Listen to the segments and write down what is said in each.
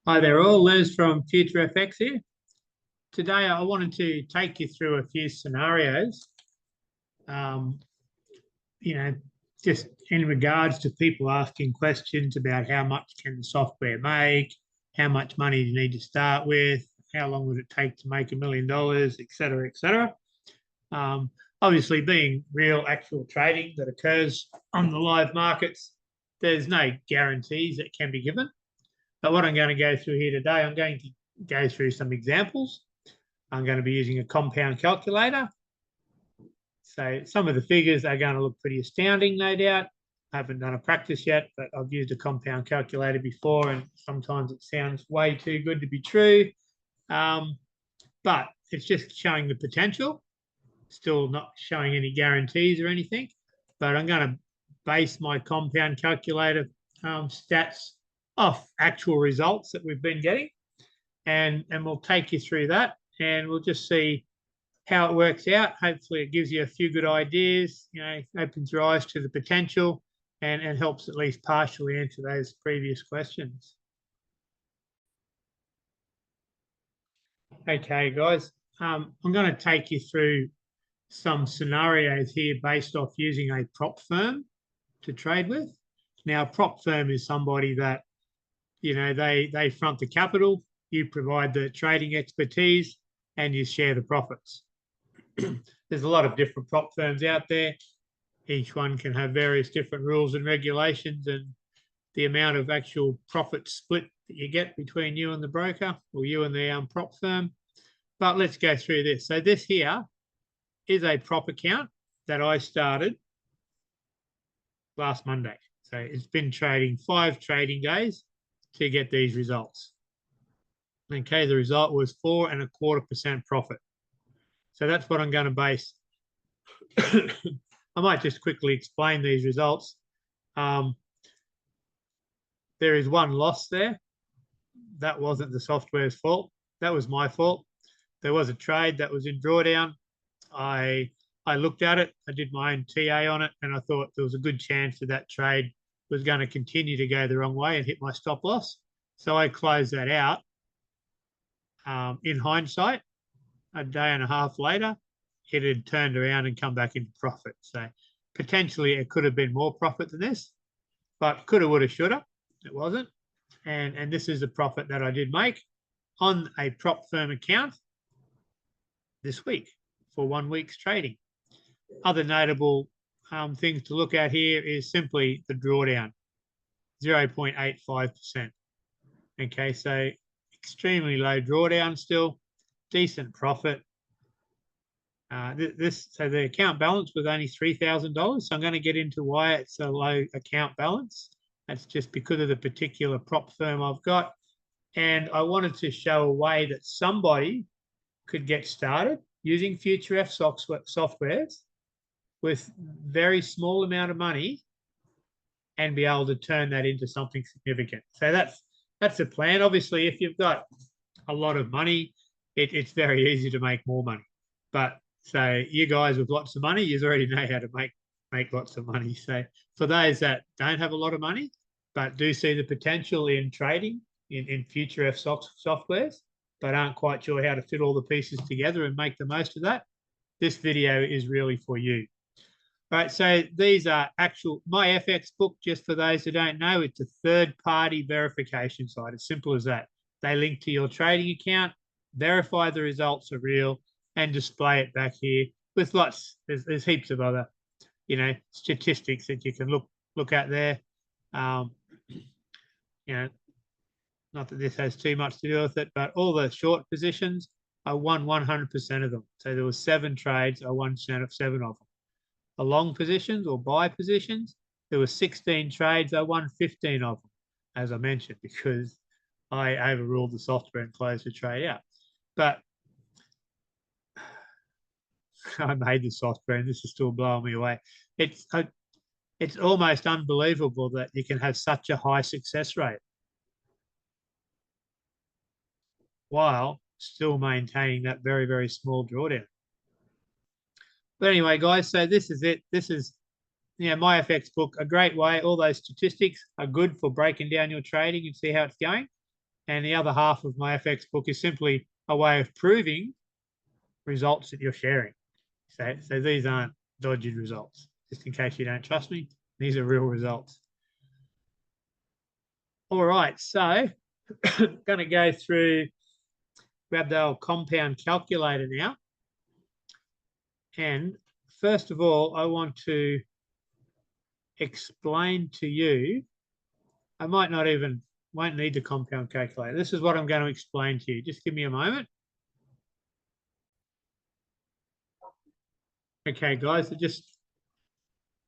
Hi there all, Les from FutureFX here. Today I wanted to take you through a few scenarios, um, you know, just in regards to people asking questions about how much can the software make, how much money do you need to start with, how long would it take to make $1 million, et cetera, et cetera. Obviously, being real actual trading that occurs on the live markets, there's no guarantees that can be given. But what I'm going to go through here today, I'm going to go through some examples. I'm going to be using a compound calculator. So some of the figures are going to look pretty astounding, no doubt. I haven't done a practice yet, but I've used a compound calculator before, and sometimes it sounds way too good to be true. But it's just showing the potential, still not showing any guarantees or anything. But I'm going to base my compound calculator stats off actual results that we've been getting, and we'll take you through that, and we'll just see how it works out. Hopefully it gives you a few good ideas, opens your eyes to the potential, and helps at least partially answer those previous questions. Okay, guys, I'm going to take you through some scenarios here based off using a prop firm to trade with. Now, a prop firm is somebody that they front the capital, you provide the trading expertise, and you share the profits. There's a lot of different prop firms out there. Each one can have various different rules and regulations, and the amount of actual profit split that you get between you and the broker, or you and the prop firm. But let's go through this. So this here is a prop account that I started last Monday. So it's been trading 5 trading days to get these results. Okay, the result was 4.25% profit. So that's what I'm going to base. I might just quickly explain these results. There is one loss there. That wasn't the software's fault. That was my fault. There was a trade that was in drawdown. I looked at it. I did my own TA on it, and I thought there was a good chance that that trade was going to continue to go the wrong way and hit my stop loss. So I closed that out. In hindsight, a day and a half later, it had turned around and come back into profit. So potentially it could have been more profit than this, but coulda, woulda, shoulda. It wasn't. And this is the profit that I did make on a prop firm account this week for 1 week's trading. Other notable things to look at here is simply the drawdown, 0.85%. Okay, so extremely low drawdown still, decent profit. So the account balance was only $3,000. So I'm going to get into why it's a low account balance. That's just because of the particular prop firm I've got. And I wanted to show a way that somebody could get started using FutureFX softwares with very small amount of money and be able to turn that into something significant. So that's the plan. Obviously, if you've got a lot of money, it's very easy to make more money. But so you guys with lots of money, you already know how to make lots of money. So for those that don't have a lot of money, but do see the potential in trading in FutureFX softwares, but aren't quite sure how to fit all the pieces together and make the most of that, this video is really for you. All right, so these are my FX book, just for those who don't know, it's a third-party verification site, as simple as that. They link to your trading account, verify the results are real, and display it back here with lots. There's heaps of other, statistics that you can look at there. Not that this has too much to do with it, but all the short positions, I won 100% of them. So there were 7 trades, I won 7 of them. The long positions or buy positions, there were 16 trades, I won 15 of them, as I mentioned, because I overruled the software and closed the trade out. But I made the software and this is still blowing me away. It's almost unbelievable that you can have such a high success rate while still maintaining that very, very small drawdown. But anyway, guys, so this is it. This is, my FX book, a great way. All those statistics are good for breaking down your trading and see how it's going. And the other half of my FX book is simply a way of proving results that you're sharing. So these aren't dodgy results, just in case you don't trust me. These are real results. All right, so I'm going to go through, grab the old compound calculator now. And first of all, I want to explain to you, I won't need the compound calculator. This is what I'm going to explain to you. Just give me a moment. Okay, guys, I just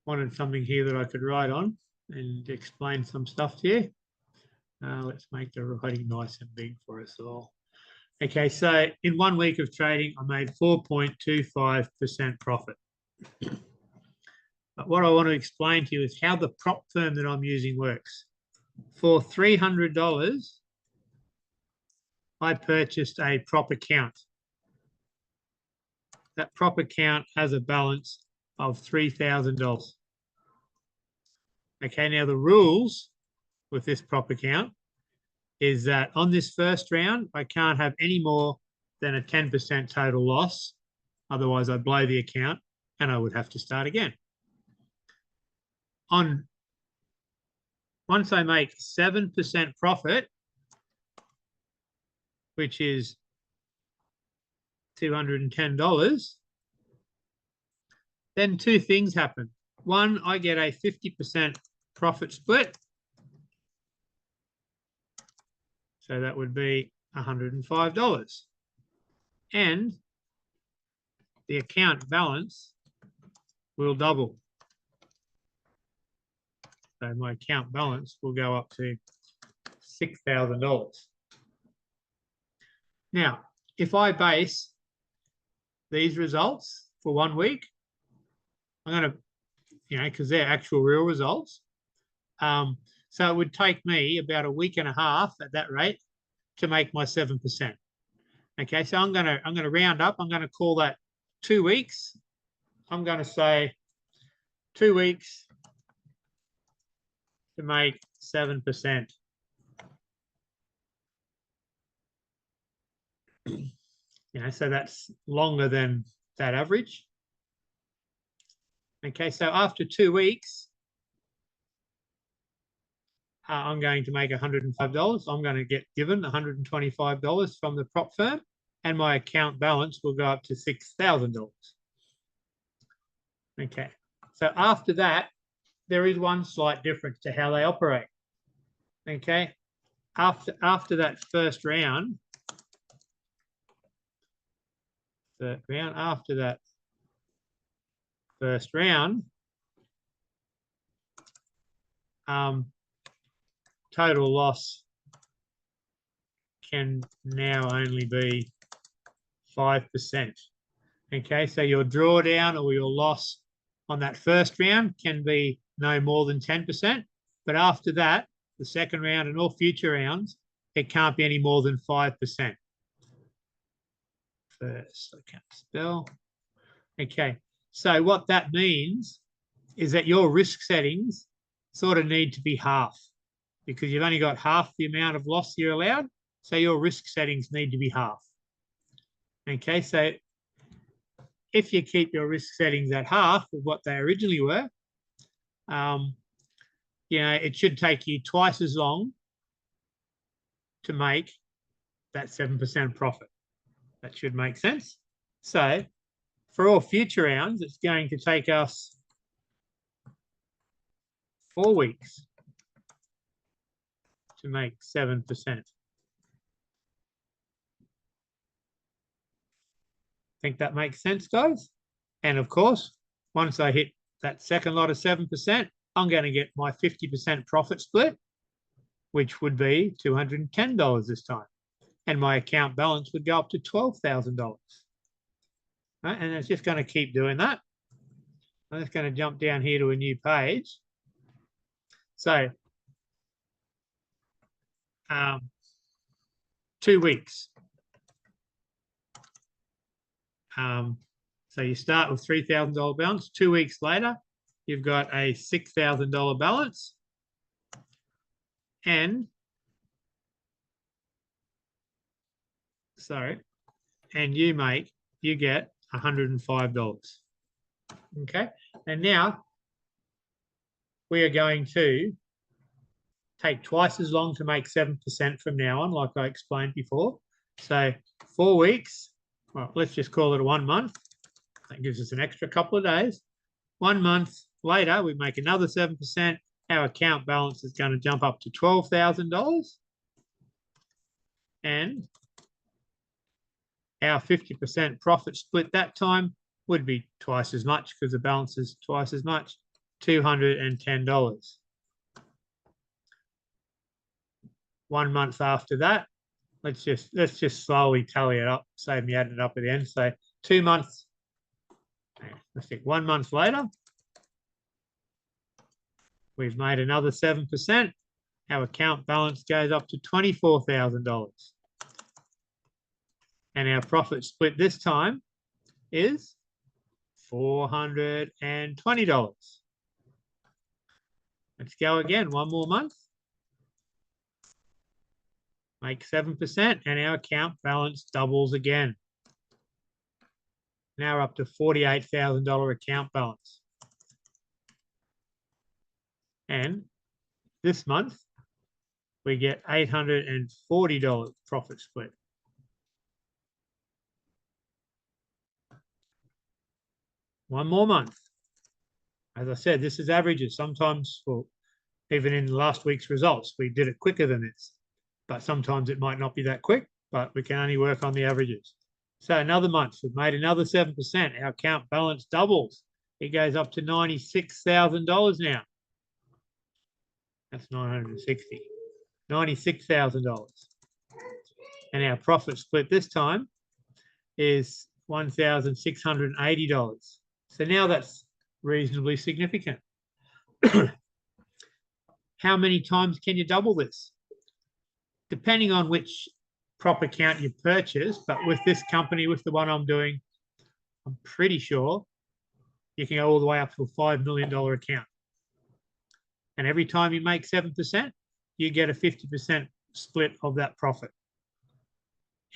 wanted something here that I could write on and explain some stuff to you. Let's make the writing nice and big for us all. Okay, so in 1 week of trading, I made 4.25% profit. But what I want to explain to you is how the prop firm that I'm using works. For $300, I purchased a prop account. That prop account has a balance of $3,000. Okay, now the rules with this prop account is that on this first round, I can't have any more than a 10% total loss. Otherwise, I'd blow the account and I would have to start again. Once I make 7% profit, which is $210, then two things happen. One, I get a 50% profit split. So that would be $105. And the account balance will double. So my account balance will go up to $6,000. Now, if I base these results for 1 week, I'm going to, because they're actual real results. So it would take me about a week and a half at that rate to make my 7%. Okay, so I'm going to round up. I'm going to call that 2 weeks. I'm going to say 2 weeks to make 7%. So that's longer than that average. Okay, so after 2 weeks, I'm going to make $105. I'm going to get given $125 from the prop firm, and my account balance will go up to $6,000. Okay, so after that, there is one slight difference to how they operate. Okay, after that first round, after that first round, total loss can now only be 5%. Okay, so your drawdown or your loss on that first round can be no more than 10%. But after that, the second round and all future rounds, it can't be any more than 5%. First, I can't spell. Okay, so what that means is that your risk settings sort of need to be half, because you've only got half the amount of loss you're allowed. So your risk settings need to be half. Okay, so if you keep your risk settings at half of what they originally were, it should take you twice as long to make that 7% profit. That should make sense. So for all future rounds, it's going to take us 4 weeks to make 7%. Think that makes sense, guys? And of course, once I hit that second lot of 7%, I'm going to get my 50% profit split, which would be $210 this time. And my account balance would go up to $12,000. Right? And it's just going to keep doing that. I'm just going to jump down here to a new page. So 2 weeks. So you start with $3,000 balance. 2 weeks later, you've got a $6,000 balance. And sorry, and you get $105. Okay, and now we are going to take twice as long to make 7% from now on, like I explained before. So 4 weeks, well, let's just call it a 1 month. That gives us an extra couple of days. 1 month later, we make another 7%. Our account balance is going to jump up to $12,000. And our 50% profit split that time would be twice as much because the balance is twice as much, $210. 1 month after that, let's just slowly tally it up, save me adding it up at the end. So 2 months, let's think 1 month later, we've made another 7%. Our account balance goes up to $24,000. And our profit split this time is $420. Let's go again, 1 more month. Make 7%, and our account balance doubles again. Now we're up to $48,000 account balance. And this month, we get $840 profit split. One more month. As I said, this is averages. Sometimes, well, even in last week's results, we did it quicker than this. But sometimes it might not be that quick, but we can only work on the averages. So another month, we've made another 7%. Our account balance doubles. It goes up to $96,000 now. That's 960. $96,000. And our profit split this time is $1,680. So now that's reasonably significant. How many times can you double this? Depending on which prop account you purchase, but with this company, with the one I'm doing, I'm pretty sure you can go all the way up to a $5 million account. And every time you make 7%, you get a 50% split of that profit.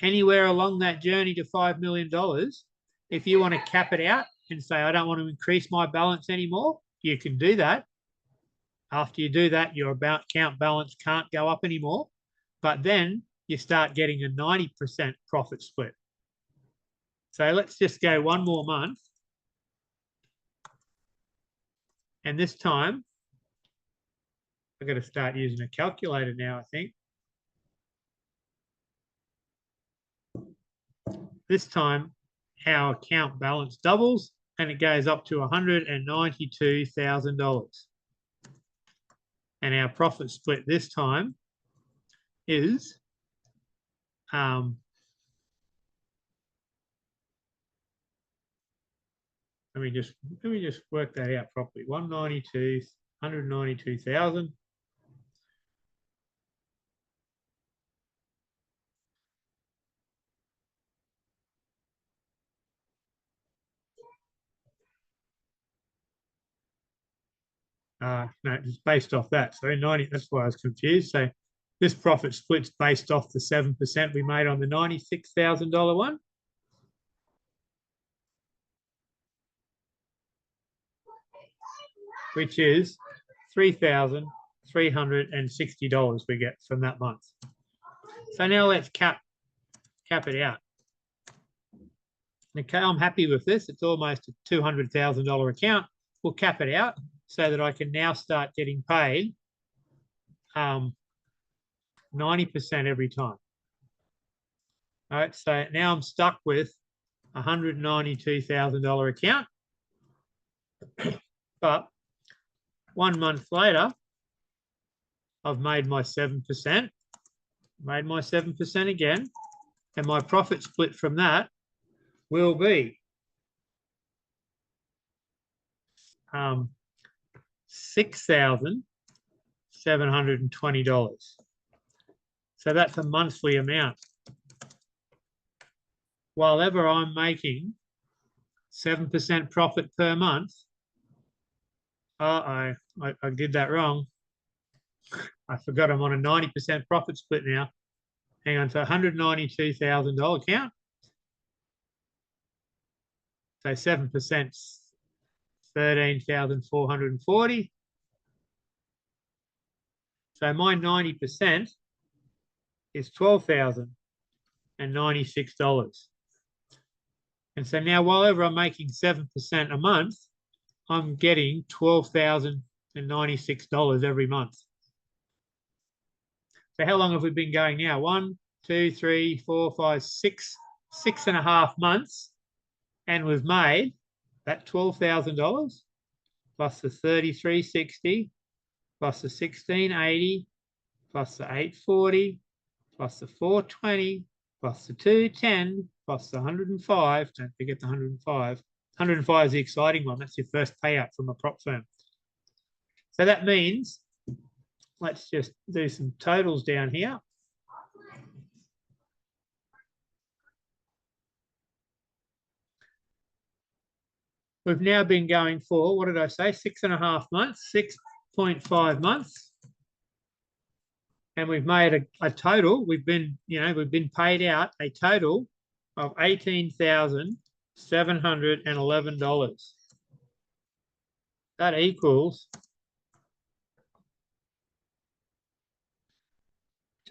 Anywhere along that journey to $5 million, if you want to cap it out and say, I don't want to increase my balance anymore, you can do that. After you do that, your account balance can't go up anymore. But then you start getting a 90% profit split. So let's just go 1 more month. And this time, I've got to start using a calculator now, I think. This time, our account balance doubles and it goes up to $192,000. And our profit split this time is let me just work that out properly. 192,000. No, it's based off that. So 90, that's why I was confused. So this profit split's based off the 7% we made on the $96,000 one. Which is $3,360 we get from that month. So now let's cap it out. Okay, I'm happy with this. It's almost a $200,000 account. We'll cap it out so that I can now start getting paid 90% every time. All right, so now I'm stuck with a $192,000 account. But 1 month later, I've made my 7%, made my 7% again, and my profit split from that will be $6,720. So that's a monthly amount. While ever I'm making 7% profit per month, I did that wrong. I forgot I'm on a 90% profit split now. hang on, so $192,000 account. So 7%, 13,440. So my 90% is $12,096. And so now, while ever I'm making 7% a month, I'm getting $12,096 every month. So how long have we been going now? 1, 2, 3, 4, 5, 6, 6.5 months. And we've made that $12,000 plus the $3,360 plus the $1,680 plus the $840 plus the $420 plus the $210 plus the $105. Don't forget the $105. $105 is the exciting one. That's your first payout from a prop firm. So that means, let's just do some totals down here. We've now been going for, what did I say, 6.5 months, 6.5 months. And we've made a total, we've been paid out a total of $18,711. That equals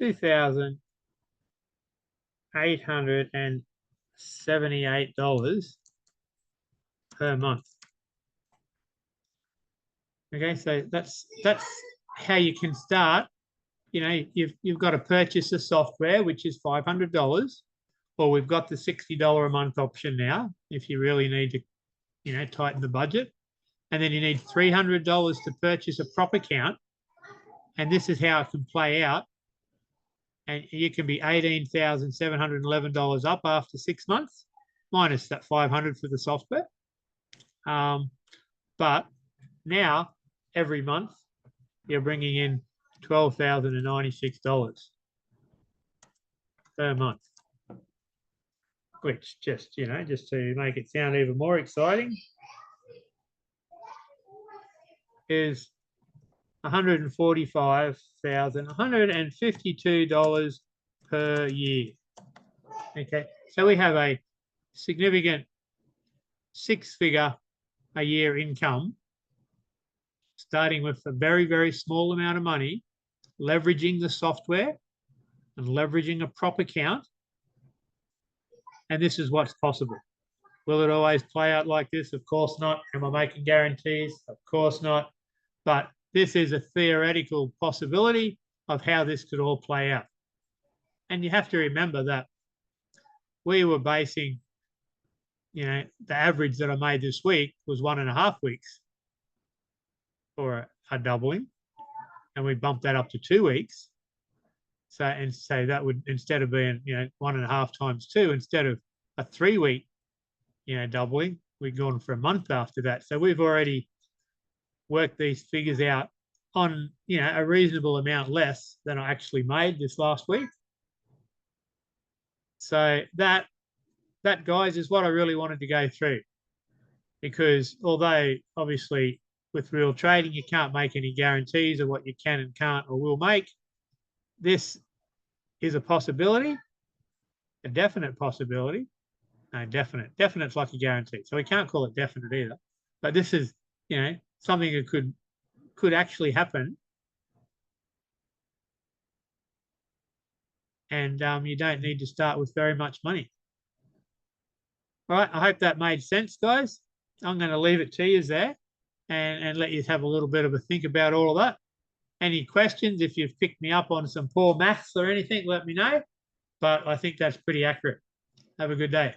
$2,878 per month. Okay, so that's how you can start. You know, you've got to purchase the software, which is $500, or we've got the $60 a month option now if you really need to, you know, tighten the budget. And then you need $300 to purchase a prop account. And this is how it can play out. And you can be $18,711 up after 6 months, minus that $500 for the software. But now, every month, you're bringing in $12,096 per month, which just, you know, just to make it sound even more exciting, is $145,152 per year. Okay, so we have a significant 6-figure a year income, starting with a very, very small amount of money, leveraging the software and leveraging a prop account. And this is what's possible. Will it always play out like this? Of course not. Am I making guarantees? Of course not. But this is a theoretical possibility of how this could all play out. And you have to remember that we were basing, you know, the average that I made this week was 1.5 weeks for a doubling, and we bumped that up to 2 weeks. So, and so that would, instead of being, you know, 1.5 times 2, instead of a 3-week, you know, doubling, we've gone for a month after that. So we've already worked these figures out on, you know, a reasonable amount less than I actually made this last week. So that, guys, is what I really wanted to go through, because although obviously with real trading, you can't make any guarantees of what you can and can't or will make, this is a possibility, a definite possibility. No, definite. Definite's like a guarantee. So we can't call it definite either. But this is, you know, something that could actually happen. And you don't need to start with very much money. All right, I hope that made sense, guys. I'm going to leave it to you there and let you have a little bit of a think about all of that. Any questions? If you've picked me up on some poor maths or anything, let me know. But I think that's pretty accurate. Have a good day.